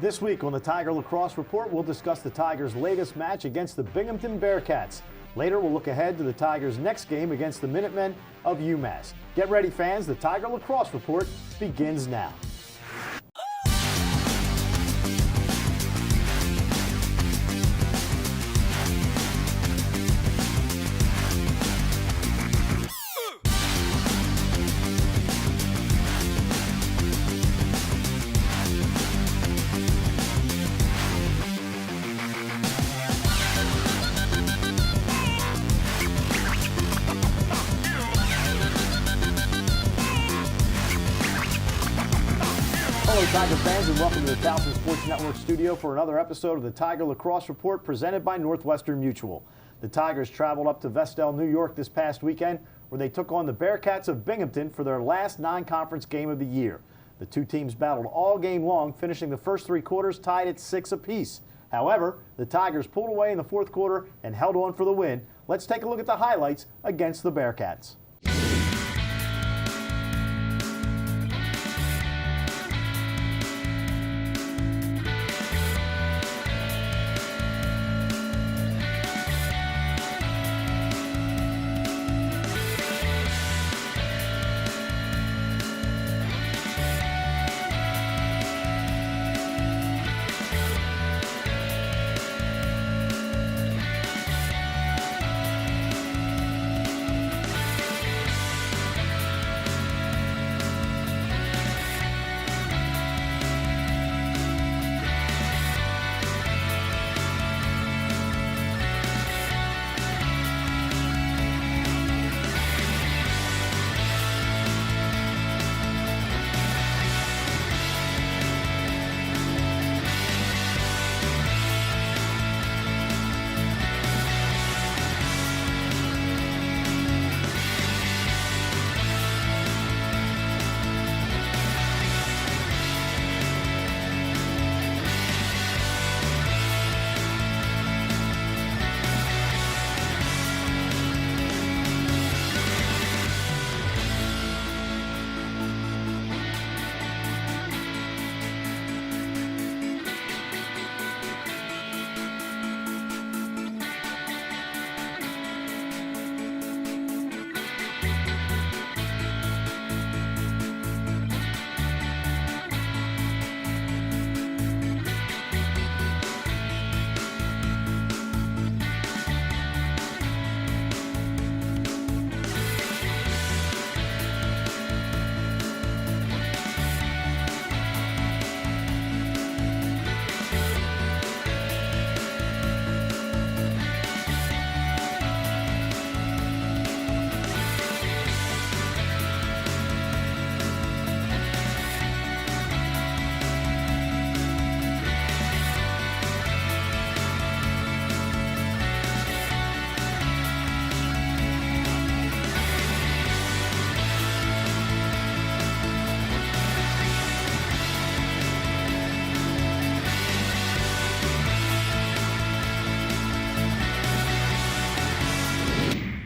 This week on the Tiger Lacrosse Report, we'll discuss the Tigers' latest match against the Binghamton Bearcats. Later, we'll look ahead to the Tigers' next game against the Minutemen of UMass. Get ready, fans. The Tiger Lacrosse Report begins now. Hello, Tiger fans, and welcome to the Towson Sports Network studio for another episode of the Tiger Lacrosse Report presented by Northwestern Mutual. The Tigers traveled up to Vestal, New York this past weekend, where they took on the Bearcats of Binghamton for their last non-conference game of the year. The two teams battled all game long, finishing the first three quarters tied at 6 apiece. However, the Tigers pulled away in the fourth quarter and held on for the win. Let's take a look at the highlights against the Bearcats.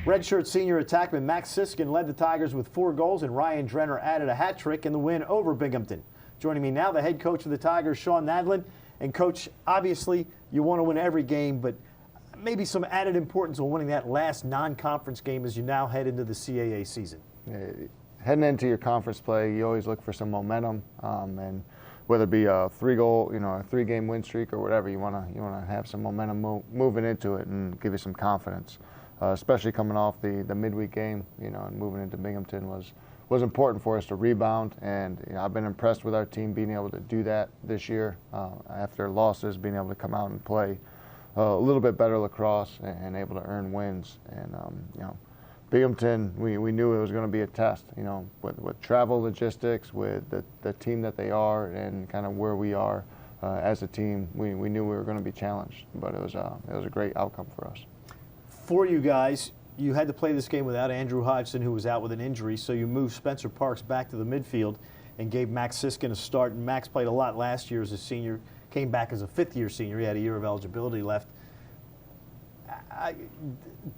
Redshirt senior attackman Max Siskin led the Tigers with 4 goals, and Ryan Drenner added a hat trick in the win over Binghamton. Joining me now, the head coach of the Tigers, Shawn Nadelen. And Coach, obviously you want to win every game, but maybe some added importance on winning that last non-conference game as you now head into the CAA season. Heading into your conference play, you always look for some momentum, and whether it be a 3-goal, a 3-game win streak or whatever, you want to have some momentum moving into it and give you some confidence. Especially coming off the midweek game, and moving into Binghamton was important for us to rebound. And I've been impressed with our team being able to do that this year after losses, being able to come out and play a little bit better lacrosse and able to earn wins. And Binghamton, we knew it was going to be a test. With travel logistics, with the team that they are, and kind of where we are as a team, we knew we were going to be challenged. But it was a great outcome for us. For you guys, you had to play this game without Andrew Hodgson, who was out with an injury, so you moved Spencer Parks back to the midfield and gave Max Siskin a start. And Max played a lot last year as a senior, came back as a fifth-year senior. He had a year of eligibility left.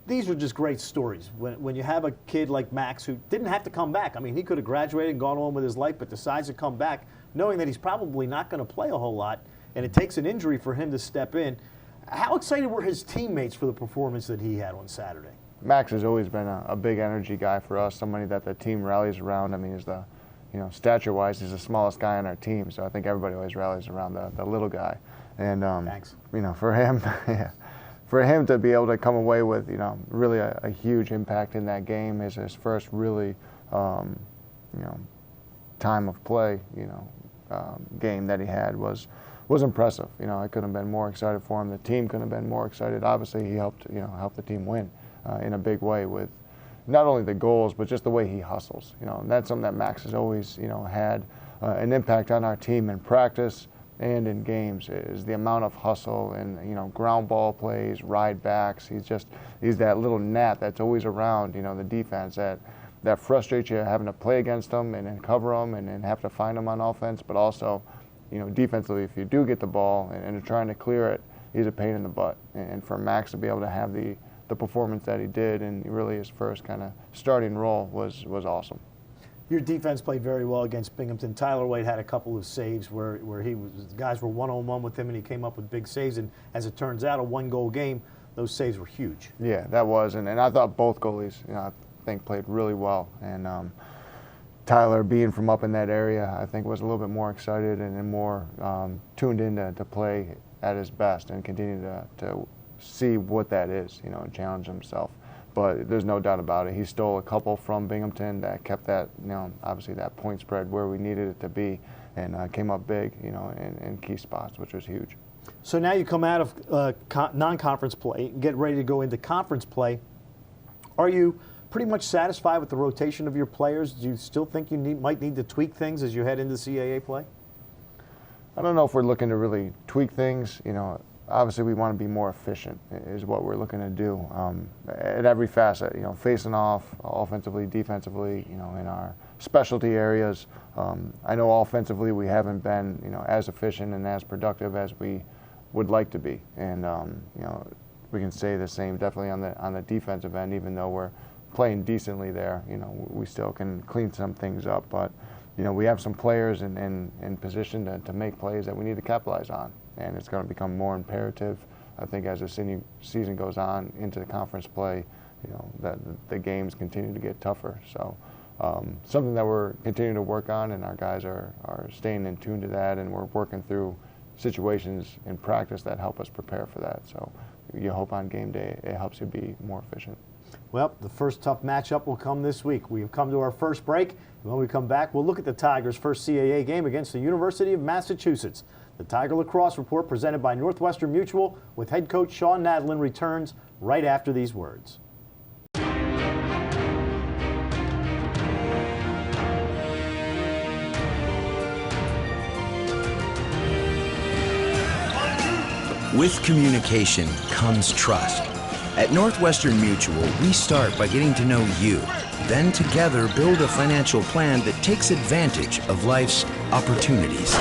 These are just great stories. When you have a kid like Max who didn't have to come back. I mean, he could have graduated and gone on with his life, but decides to come back knowing that he's probably not going to play a whole lot. and it takes an injury for him to step in. How excited were his teammates for the performance that he had on Saturday? Max has always been a big energy guy for us, somebody that the team rallies around. I mean, stature-wise, he's the smallest guy on our team, so I think everybody always rallies around the little guy. And Thanks. For him, for him to be able to come away with really a huge impact in that game, his first really time of play, game that he had was impressive. I couldn't have been more excited for him. The team couldn't have been more excited. Obviously, he helped the team win in a big way with not only the goals, but just the way he hustles. And that's something that Max has always had an impact on our team in practice and in games, is the amount of hustle and ground ball plays, ride backs. He's that little gnat that's always around the defense that frustrates you having to play against them and then cover them and then have to find them on offense, but also defensively, if you do get the ball and are trying to clear it, he's a pain in the butt. And for Max to be able to have the performance that he did, and really his first kind of starting role was awesome. Your defense played very well against Binghamton. Tyler White had a couple of saves where guys were one-on-one with him, and he came up with big saves. And as it turns out, a one-goal game, those saves were huge. Yeah, that was, and I thought both goalies, I think, played really well. And Tyler, being from up in that area, I think was a little bit more excited and more tuned in to play at his best and continue to see what that is, and challenge himself. But there's no doubt about it. He stole a couple from Binghamton that kept that, obviously that point spread where we needed it to be, and came up big, in key spots, which was huge. So now you come out of non-conference play, get ready to go into conference play. Are you pretty much satisfied with the rotation of your players? Do you still think you might need to tweak things as you head into CAA play? I don't know if we're looking to really tweak things. Obviously we want to be more efficient is what we're looking to do at every facet. Facing off, offensively, defensively. In our specialty areas. I know offensively we haven't been as efficient and as productive as we would like to be, and we can say the same definitely on the defensive end. Even though we're playing decently there, we still can clean some things up. But we have some players in position to make plays that we need to capitalize on. And it's going to become more imperative, I think, as the season goes on into the conference play, that the games continue to get tougher. So something that we're continuing to work on, and our guys are staying in tune to that, and we're working through situations in practice that help us prepare for that. So you hope on game day it helps you be more efficient. Well, the first tough matchup will come this week. We have come to our first break, and when we come back, we'll look at the Tigers' first CAA game against the University of Massachusetts. The Tiger Lacrosse Report, presented by Northwestern Mutual, with head coach Shawn Nadelen, returns right after these words. With communication comes trust. At Northwestern Mutual, we start by getting to know you, then together build a financial plan that takes advantage of life's opportunities.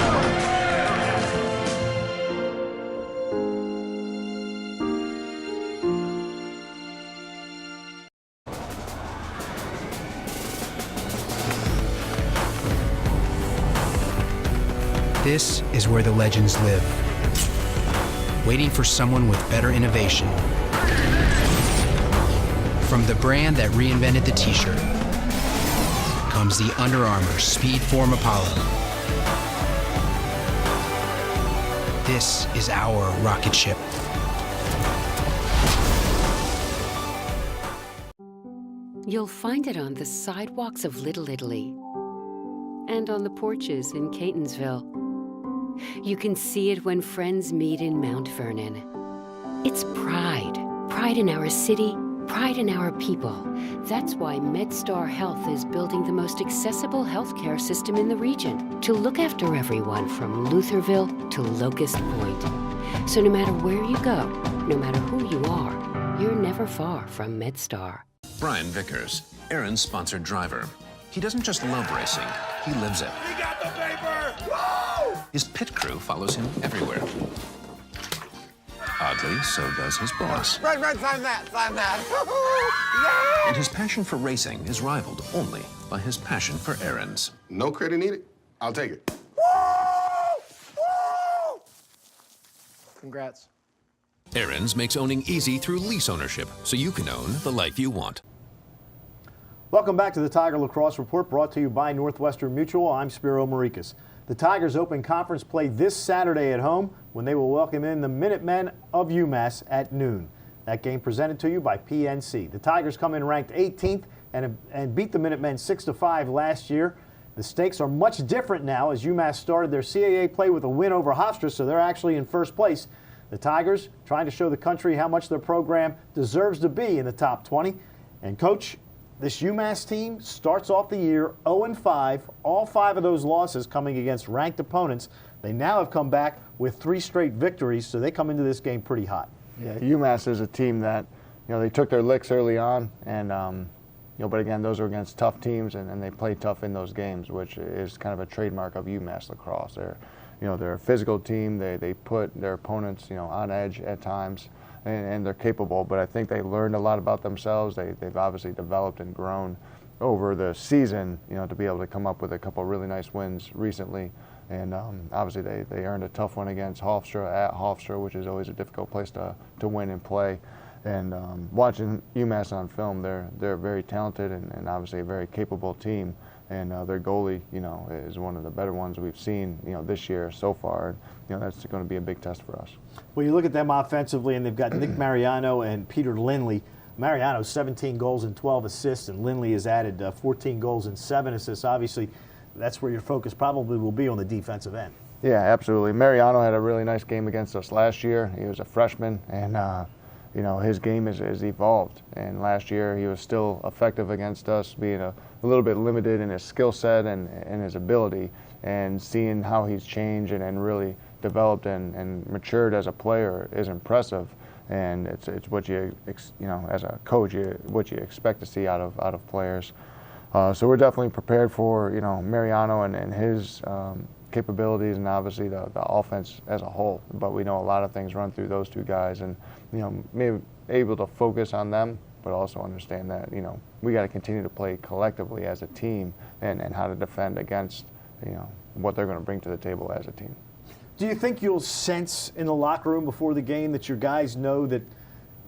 This is where the legends live, waiting for someone with better innovation. From the brand that reinvented the t-shirt comes the Under Armour Speedform Apollo. This is our rocket ship. You'll find it on the sidewalks of Little Italy and on the porches in Catonsville. You can see it when friends meet in Mount Vernon. It's pride. Pride in our city, pride in our people. That's why MedStar Health is building the most accessible healthcare system in the region to look after everyone from Lutherville to Locust Point. So no matter where you go, no matter who you are, you're never far from MedStar. Brian Vickers, Aaron's sponsored driver. He doesn't just love racing, he lives it. We got the paper! Woo! His pit crew follows him everywhere. Oddly, so does his boss. Red, sign that, sign that. And his passion for racing is rivaled only by his passion for errands. No credit needed. I'll take it. Woo! Woo! Congrats. Aaron's makes owning easy through lease ownership, so you can own the life you want. Welcome back to the Tiger Lacrosse Report, brought to you by Northwestern Mutual. I'm Spiro Morekas. The Tigers open conference play this Saturday at home when they will welcome in the Minutemen of UMass at noon. That game presented to you by PNC. The Tigers come in ranked 18th and beat the Minutemen 6-5 last year. The stakes are much different now as UMass started their CAA play with a win over Hofstra, so they're actually in first place. The Tigers trying to show the country how much their program deserves to be in the top 20. And Coach, this UMass team starts off the year 0-5, all 5 of those losses coming against ranked opponents. They now have come back with 3 straight victories, so they come into this game pretty hot. Yeah, UMass is a team that, they took their licks early on, and but again, those are against tough teams, and they play tough in those games, which is kind of a trademark of UMass lacrosse. They're a physical team. They put their opponents, on edge at times, and they're capable. But I think they learned a lot about themselves. They've obviously developed and grown over the season, to be able to come up with a couple of really nice wins recently. And obviously they earned a tough one against Hofstra at Hofstra, which is always a difficult place to win and play. And watching UMass on film, they're very talented and obviously a very capable team. And their goalie, is one of the better ones we've seen, this year so far. And, that's going to be a big test for us. Well, you look at them offensively, and they've got Nick Mariano and Peter Lindley. Mariano's 17 goals and 12 assists, and Lindley has added 14 goals and 7 assists. Obviously, that's where your focus probably will be on the defensive end. Yeah, absolutely. Mariano had a really nice game against us last year. He was a freshman, and his game has evolved. And last year he was still effective against us, being a little bit limited in his skill set and his ability. And seeing how he's changed and really developed and matured as a player is impressive. And it's what you as a coach, what you expect to see out of players. So we're definitely prepared for Mariano and his capabilities, and obviously the offense as a whole. But we know a lot of things run through those 2 guys, and maybe able to focus on them, but also understand that we got to continue to play collectively as a team and how to defend against what they're going to bring to the table as a team. Do you think you'll sense in the locker room before the game that your guys know that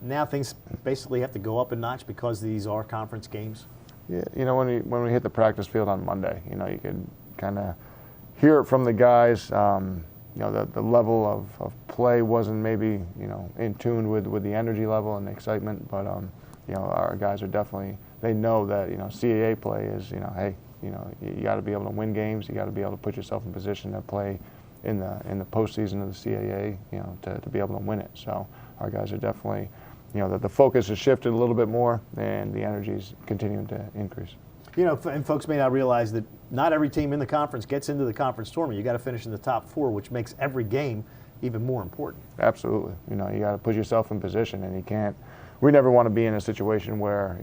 now things basically have to go up a notch because these are conference games? Yeah, when we hit the practice field on Monday, you could kind of hear it from the guys. The level of play wasn't maybe in tune with the energy level and the excitement, but our guys are definitely, they know that CAA play is hey, you got to be able to win games. You got to be able to put yourself in position to play in the postseason of the CAA, to be able to win it. So our guys are definitely, that the focus has shifted a little bit more, and the energy is continuing to increase. And folks may not realize that not every team in the conference gets into the conference tournament. You got to finish in the top 4, which makes every game even more important. Absolutely. You got to put yourself in position, and you can't. We never want to be in a situation where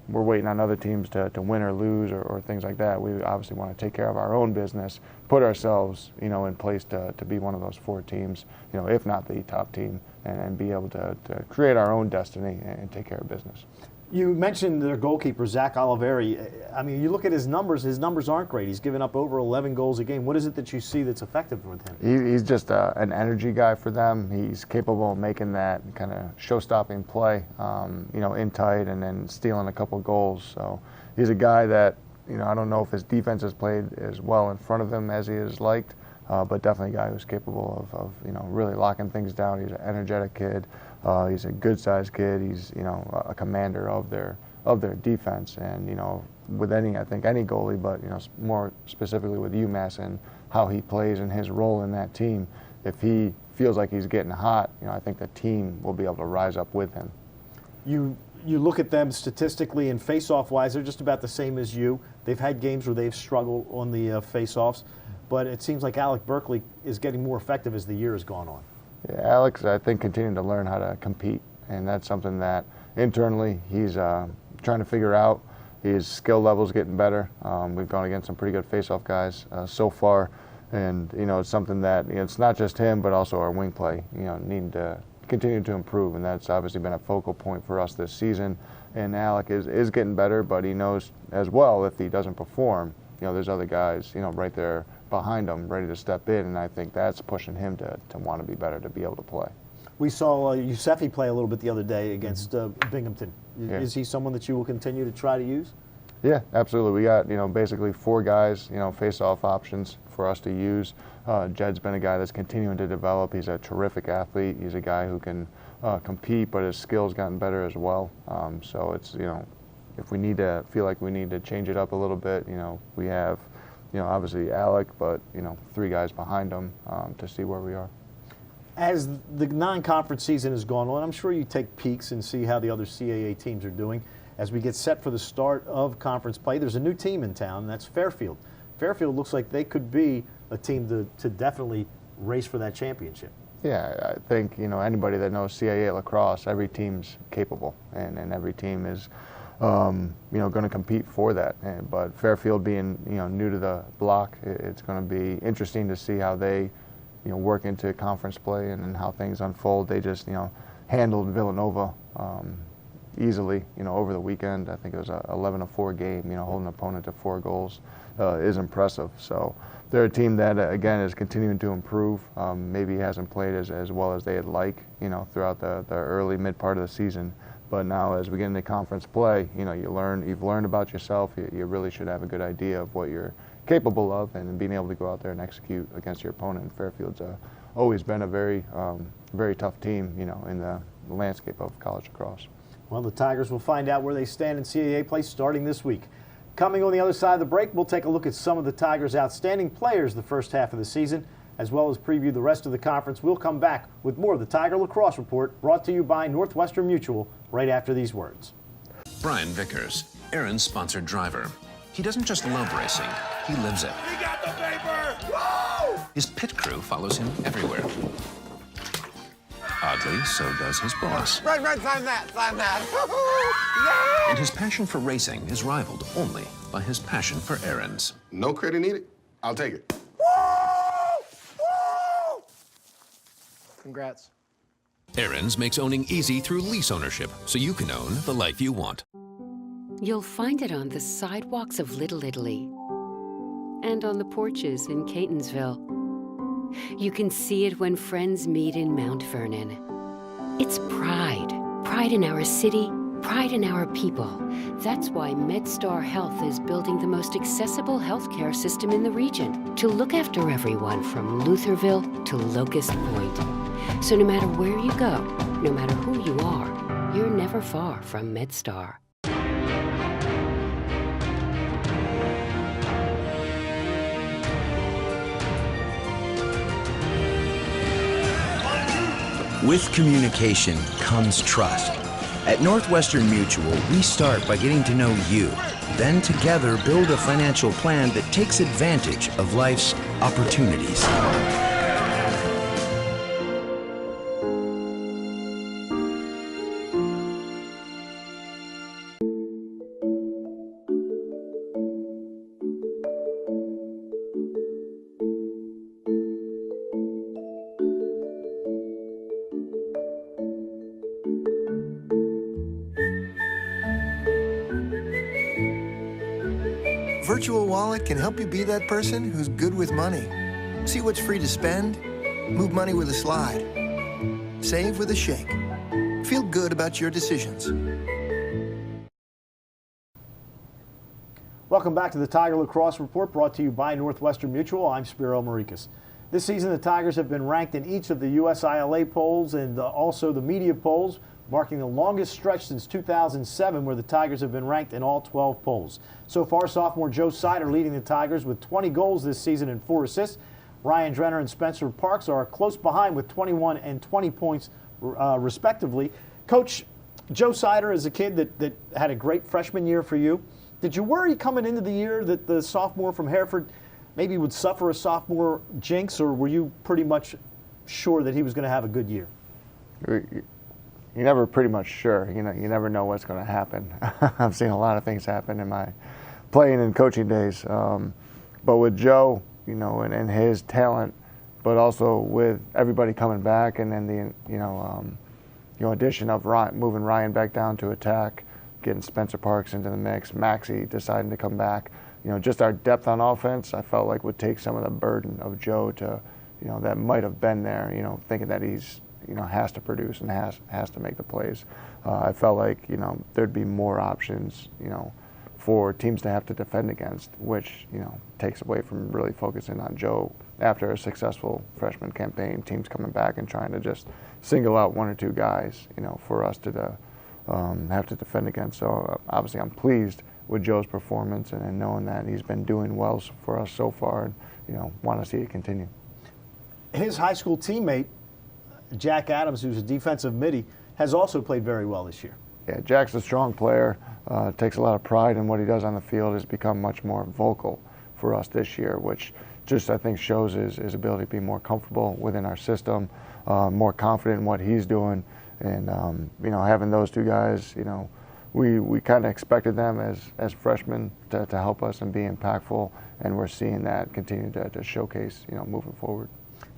we're waiting on other teams to win or lose or things like that. We obviously want to take care of our own business, put ourselves in place to be one of those 4 teams, if not the top team, and be able to create our own destiny and take care of business. You mentioned their goalkeeper, Zach Oliveri. I mean, you look at his numbers aren't great. He's given up over 11 goals a game. What is it that you see that's effective with him? He's just an energy guy for them. He's capable of making that kind of show-stopping play, in tight and then stealing a couple goals. So he's a guy that, I don't know if his defense has played as well in front of him as he is liked, but definitely a guy who's capable of really locking things down. He's an energetic kid. He's a good-sized kid. He's a commander of their defense, and with any goalie, but more specifically with UMass and how he plays and his role in that team. If he feels like he's getting hot, I think the team will be able to rise up with him. You look at them statistically and face-off wise, they're just about the same as you. They've had games where they've struggled on the face-offs, but it seems like Alec Berkeley is getting more effective as the year has gone on. Yeah, Alex, I think, continuing to learn how to compete, and that's something that internally he's trying to figure out. His skill level's getting better. We've gone against some pretty good face-off guys so far, and it's something that it's not just him, but also our wing play. Needing to continue to improve, and that's obviously been a focal point for us this season. And Alec is getting better, but he knows as well if he doesn't perform, there's other guys, right there behind him, ready to step in, and I think that's pushing him to want to be better, to be able to play. We saw Yusefi play a little bit the other day against Binghamton. Yeah. Is he someone that you will continue to try to use? Yeah, absolutely. We got, basically 4 guys, face-off options for us to use. Jed's been a guy that's continuing to develop. He's a terrific athlete. He's a guy who can compete, but his skills gotten better as well. So it's, if we feel like we need to change it up a little bit, we have, obviously Alec, but, 3 guys behind him to see where we are. As the non-conference season has gone on, I'm sure you take peeks and see how the other CAA teams are doing. As we get set for the start of conference play, there's a new team in town, and that's Fairfield. Fairfield looks like they could be a team to definitely race for that championship. Yeah, I think, anybody that knows CAA lacrosse, every team's capable, and every team is, going to compete for that. But Fairfield being, new to the block, it's going to be interesting to see how they, work into conference play and how things unfold. They just, handled Villanova easily, over the weekend. I think it was a 11-4 game, holding an opponent to 4 goals is impressive. So they're a team that, again, is continuing to improve. Maybe hasn't played as well as they'd like, throughout the early mid part of the season. But now as we get into conference play, you've learned about yourself. You really should have a good idea of what you're capable of, and being able to go out there and execute against your opponent. And Fairfield's always been a very tough team, in the landscape of college lacrosse. Well, the Tigers will find out where they stand in CAA play starting this week. Coming on the other side of the break, we'll take a look at some of the Tigers' outstanding players the first half of the season, as well as preview the rest of the conference. We'll come back with more of the Tiger Lacrosse Report, brought to you by Northwestern Mutual, right after these words. Brian Vickers, Aaron's sponsored driver. He doesn't just love racing, he lives it. We got the paper! Woo! His pit crew follows him everywhere. Oddly, so does his boss. Red, sign that, sign that. Yay! And his passion for racing is rivaled only by his passion for errands. No credit needed. I'll take it. Woo! Woo! Congrats. Errands makes owning easy through lease ownership, so you can own the life you want. You'll find it on the sidewalks of Little Italy and on the porches in Catonsville. You can see it when friends meet in Mount Vernon. It's pride. Pride in our city, pride in our people. That's why MedStar Health is building the most accessible healthcare system in the region to look after everyone from Lutherville to Locust Point. So no matter where you go, no matter who you are, you're never far from MedStar. With communication comes trust. At Northwestern Mutual, we start by getting to know you, then together build a financial plan that takes advantage of life's opportunities. Virtual Wallet can help you be that person who's good with money. See what's free to spend, move money with a slide, save with a shake. Feel good about your decisions. Welcome back to the Tiger Lacrosse Report, brought to you by Northwestern Mutual. I'm Spiro Morekas. This season, the Tigers have been ranked in each of the USILA polls and also the media polls, marking the longest stretch since 2007 where the Tigers have been ranked in all 12 polls. So far, sophomore Joe Sider leading the Tigers with 20 goals this season and 4 assists. Ryan Drenner and Spencer Parks are close behind with 21 and 20 points respectively. Coach, Joe Sider is a kid that had a great freshman year for you. Did you worry coming into the year that the sophomore from Hereford maybe would suffer a sophomore jinx, or were you pretty much sure that he was going to have a good year? You're never pretty much sure. You never know what's going to happen. I've seen a lot of things happen in my playing and coaching days. But with Joe, and his talent, but also with everybody coming back, and then the addition of moving Ryan back down to attack, getting Spencer Parks into the mix, Maxie deciding to come back. just our depth on offense, I felt like would take some of the burden of Joe to, that might have been there, thinking that he's, has to produce and has to make the plays. I felt like, there'd be more options, for teams to have to defend against, which, takes away from really focusing on Joe after a successful freshman campaign, teams coming back and trying to just single out one or two guys, for us to have to defend against. So obviously I'm pleased with Joe's performance and knowing that he's been doing well for us so far, and want to see it continue. His high school teammate, Jack Adams, who's a defensive midi, has also played very well this year. Yeah, Jack's a strong player, takes a lot of pride in what he does on the field, has become much more vocal for us this year, which just I think shows his ability to be more comfortable within our system, more confident in what he's doing, and having those two guys, we kind of expected them as freshmen to help us and be impactful, and we're seeing that continue to showcase, moving forward.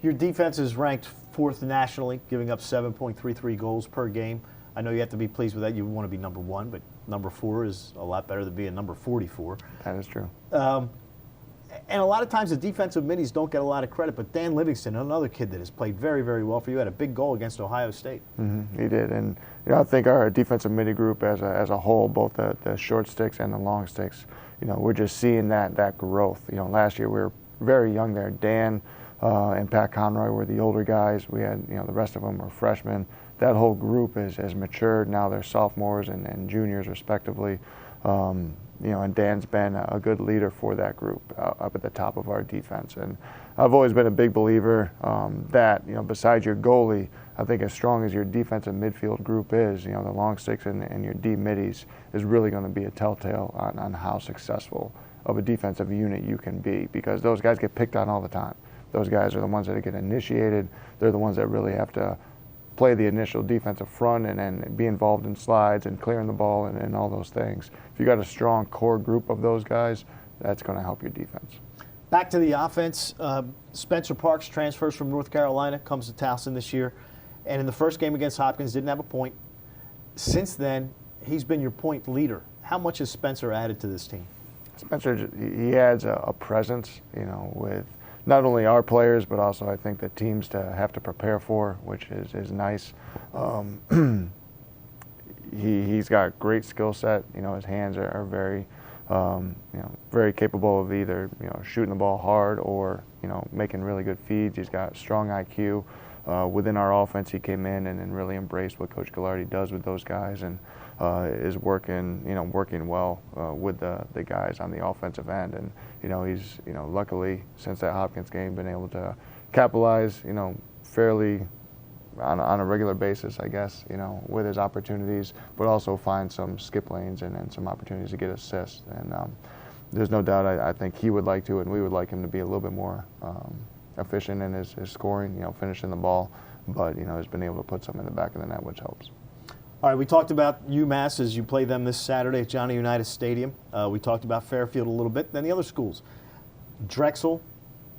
Your defense is ranked 4th nationally, giving up 7.33 goals per game. I know you have to be pleased with that. You want to be number 1, but number 4 is a lot better than being number 44. That is true. And a lot of times the defensive middies don't get a lot of credit, but Dan Livingston, another kid that has played very, very well for you, had a big goal against Ohio State. Mm-hmm, he did, and I think our defensive midi group as a whole, both the short sticks and the long sticks, we're just seeing that growth. Last year we were very young there. Dan and Pat Conroy were the older guys. We had, the rest of them were freshmen. That whole group has matured. Now they're sophomores and juniors respectively. And Dan's been a good leader for that group up at the top of our defense. And I've always been a big believer that, besides your goalie, I think as strong as your defensive midfield group is, the long sticks and your D middies is really going to be a telltale on how successful of a defensive unit you can be, because those guys get picked on all the time. Those guys are the ones that get initiated. They're the ones that really have to play the initial defensive front and be involved in slides and clearing the ball and all those things. If you got a strong core group of those guys, that's going to help your defense. Back to the offense, Spencer Parks transfers from North Carolina, comes to Towson this year, and in the first game against Hopkins didn't have a point. Since then, he's been your point leader. How much has Spencer added to this team? Spencer, he adds a presence, with not only our players, but also I think the teams to have to prepare for, which is nice. He's got great skill set. His hands are very, very capable of either, shooting the ball hard or, making really good feeds. He's got strong IQ. Within our offense, he came in and really embraced what Coach Ghilardi does with those guys, and is working well with the guys on the offensive end. And he's luckily since that Hopkins game been able to capitalize fairly on a regular basis, I guess, with his opportunities, but also find some skip lanes and some opportunities to get assists. And there's no doubt I think he would like to, and we would like him to be a little bit more efficient in his scoring, finishing the ball, but has been able to put some in the back of the net, which helps. All right, we talked about UMass as you play them this Saturday at Johnny Unitas Stadium. We talked about Fairfield a little bit, then the other schools. Drexel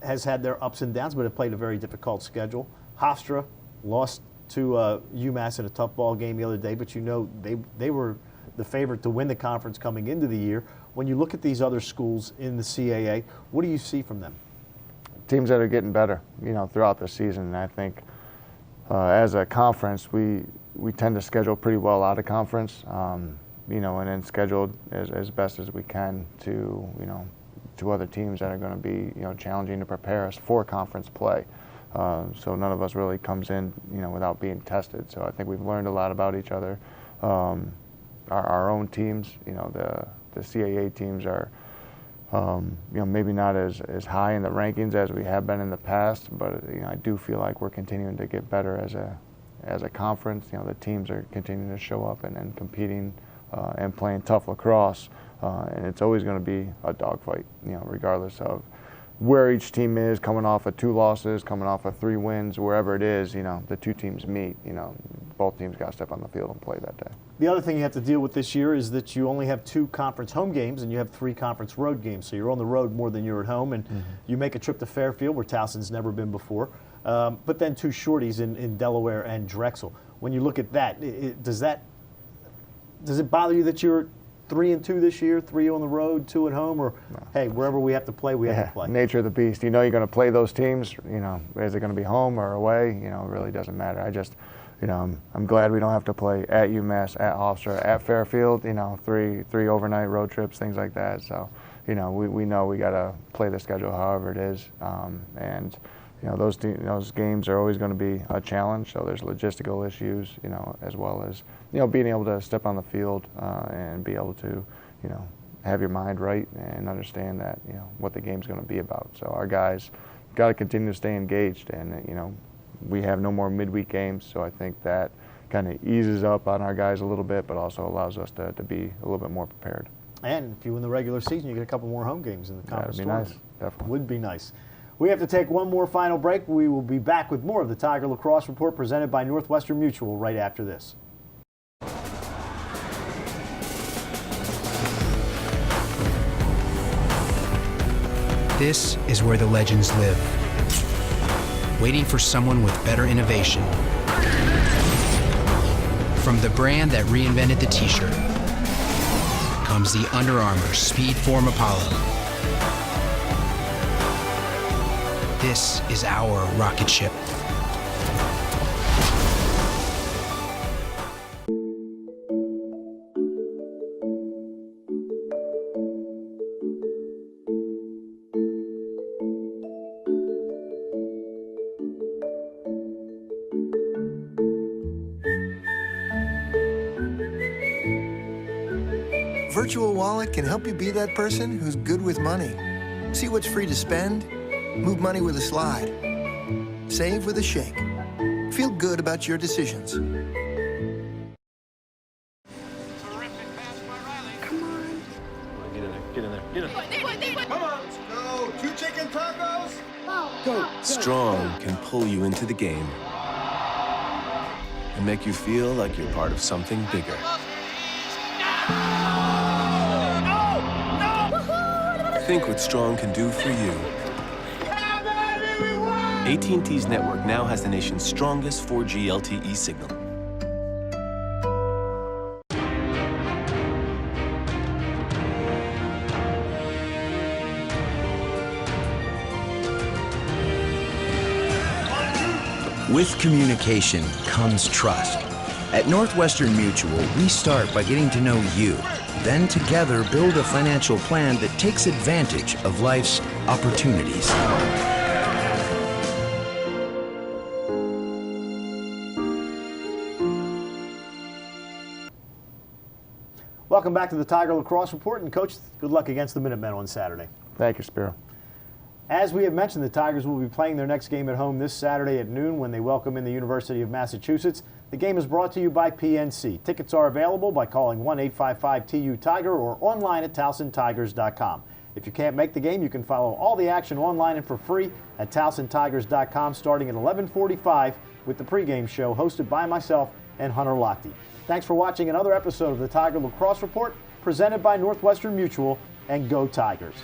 has had their ups and downs, but have played a very difficult schedule. Hofstra lost to UMass in a tough ball game the other day, but they were the favorite to win the conference coming into the year. When you look at these other schools in the CAA, what do you see from them? Teams that are getting better, throughout the season. And I think as a conference, we tend to schedule pretty well out of conference, and then schedule as best as we can to other teams that are going to be challenging to prepare us for conference play. So none of us really comes in without being tested. So I think we've learned a lot about each other. Our own teams, the CAA teams are maybe not as high in the rankings as we have been in the past, but I do feel like we're continuing to get better as a conference. The teams are continuing to show up and competing and playing tough lacrosse, and it's always going to be a dogfight, regardless of where each team is, coming off of 2 losses, coming off of 3 wins, wherever it is, the 2 teams meet, both teams got to step on the field and play that day. The other thing you have to deal with this year is that you only have 2 conference home games and you have 3 conference road games. So you're on the road more than you're at home, and you make a trip to Fairfield, where Towson's never been before, but then 2 shorties in Delaware and Drexel. When you look at that, does it bother you that you're 3-2 this year, 3 on the road, 2 at home, or hey, wherever we have to play, we have to play? Nature of the beast. You know you're going to play those teams. You know, is it going to be home or away? You know, it really doesn't matter. I'm glad we don't have to play at UMass, at Hofstra, at Fairfield. You know, three overnight road trips, things like that. So, you know we got to play the schedule however it is, and you know those games are always going to be a challenge. So there's logistical issues, you know, as well as being able to step on the field and be able to have your mind right and understand that what the game's going to be about. So our guys got to continue to stay engaged, and we have no more midweek games. So I think that kind of eases up on our guys a little bit, but also allows us to be a little bit more prepared. And if you win the regular season, you get a couple more home games in the conference tournament. That'd be nice, definitely. Would be nice. We have to take one more final break. We will be back with more of the Tiger Lacrosse Report presented by Northwestern Mutual right after this. This is where the legends live, waiting for someone with better innovation. From the brand that reinvented the t-shirt comes the Under Armour Speedform Apollo. This is our rocket ship. Virtual Wallet can help you be that person who's good with money. See what's free to spend, move money with a slide, save with a shake. Feel good about your decisions. Come on. Get in there. Come on, let's go. 2 chicken tacos. Go. Strong can pull you into the game and make you feel like you're part of something bigger. Think what Strong can do for you. AT&T's network now has the nation's strongest 4G LTE signal. With communication comes trust. At Northwestern Mutual, we start by getting to know you. Then together build a financial plan that takes advantage of life's opportunities. Welcome back to the Tiger Lacrosse Report, and Coach, good luck against the Minutemen on Saturday. Thank you, Spiro. As we have mentioned, the Tigers will be playing their next game at home this Saturday at noon when they welcome in the University of Massachusetts. The game is brought to you by PNC. Tickets are available by calling 1-855-TU-TIGER or online at towsontigers.com. If you can't make the game, you can follow all the action online and for free at towsontigers.com starting at 11:45 with the pregame show hosted by myself and Hunter Lochte. Thanks for watching another episode of the Tiger Lacrosse Report presented by Northwestern Mutual, and go Tigers.